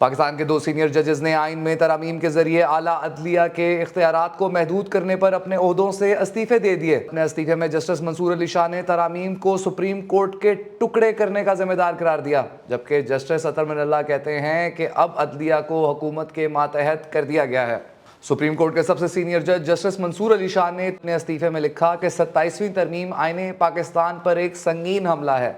پاکستان کے 2 سینئر ججز نے آئین میں ترامیم کے ذریعے اعلیٰ عدلیہ کے اختیارات کو محدود کرنے پر اپنے عہدوں سے استعفے دے دیے۔ اپنے استعفے میں جسٹس منصور علی شاہ نے ترامیم کو سپریم کورٹ کے ٹکڑے کرنے کا ذمہ دار قرار دیا، جبکہ جسٹس اطہر من اللہ کہتے ہیں کہ اب عدلیہ کو حکومت کے ماتحت کر دیا گیا ہے۔ سپریم کورٹ کے سب سے سینئر جج جسٹس منصور علی شاہ نے اپنے استعفے میں لکھا کہ 27ویں ترمیم آئین پاکستان پر ایک سنگین حملہ ہے۔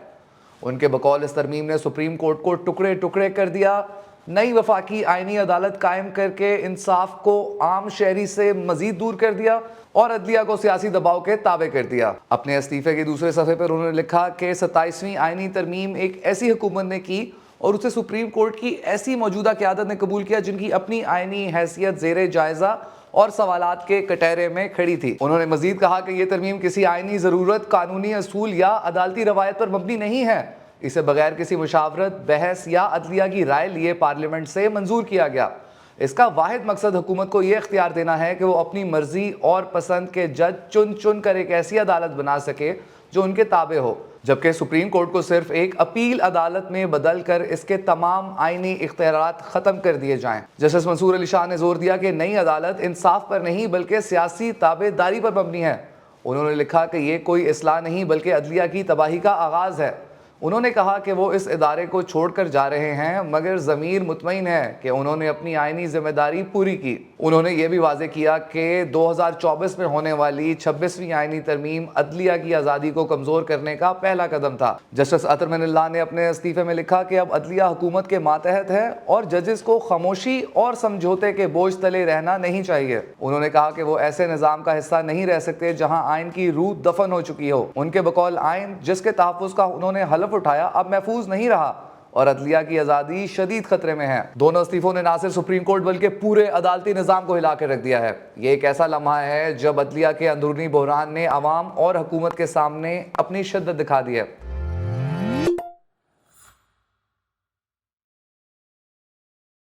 ان کے بقول اس ترمیم نے سپریم کورٹ کو ٹکڑے ٹکڑے کر دیا، نئی وفاقی آئینی عدالت قائم کر کے انصاف کو عام شہری سے مزید دور کر دیا اور عدلیہ کو سیاسی دباؤ کے تابع کر دیا۔ اپنے استعفے کے دوسرے صفحے پر انہوں نے لکھا کہ 27ویں آئینی ترمیم ایک ایسی حکومت نے کی اور اسے سپریم کورٹ کی ایسی موجودہ قیادت نے قبول کیا جن کی اپنی آئینی حیثیت زیر جائزہ اور سوالات کے کٹہرے میں کھڑی تھی۔ انہوں نے مزید کہا کہ یہ ترمیم کسی آئینی ضرورت، قانونی اصول یا عدالتی روایت پر مبنی نہیں ہے، اسے بغیر کسی مشاورت، بحث یا عدلیہ کی رائے لیے پارلیمنٹ سے منظور کیا گیا۔ اس کا واحد مقصد حکومت کو یہ اختیار دینا ہے کہ وہ اپنی مرضی اور پسند کے جج چن کر ایک ایسی عدالت بنا سکے جو ان کے تابع ہو، جبکہ سپریم کورٹ کو صرف ایک اپیل عدالت میں بدل کر اس کے تمام آئینی اختیارات ختم کر دیے جائیں۔ جسٹس منصور علی شاہ نے زور دیا کہ نئی عدالت انصاف پر نہیں بلکہ سیاسی تابع داری پر مبنی ہے۔ انہوں نے لکھا کہ یہ کوئی اصلاح نہیں بلکہ عدلیہ کی تباہی کا آغاز ہے۔ انہوں نے کہا کہ وہ اس ادارے کو چھوڑ کر جا رہے ہیں مگر ضمیر مطمئن ہے کہ انہوں نے اپنی آئینی ذمہ داری پوری کی۔ انہوں نے یہ بھی واضح کیا کہ 2024 میں ہونے والی 26ویں آئینی ترمیم عدلیہ کی آزادی کو کمزور کرنے کا پہلا قدم تھا۔ جسٹس اطہر من اللہ نے اپنے استعفے میں لکھا کہ اب عدلیہ حکومت کے ماتحت ہے اور ججز کو خاموشی اور سمجھوتے کے بوجھ تلے رہنا نہیں چاہیے۔ انہوں نے کہا کہ وہ ایسے نظام کا حصہ نہیں رہ سکتے جہاں آئین کی روح دفن ہو چکی ہو۔ ان کے بقول آئین جس کے تحفظ کا انہوں نے حلف اٹھایا اب محفوظ نہیں رہا اور عدلیہ کی آزادی شدید خطرے میں ہے۔ دونوں استعفوں نے نہ صرف سپریم کورٹ بلکہ پورے عدالتی نظام کو ہلا کر رکھ دیا ہے۔ یہ ایک ایسا لمحہ ہے جب عدلیہ کے اندرونی بحران نے عوام اور حکومت کے سامنے اپنی شدت دکھا دی ہے۔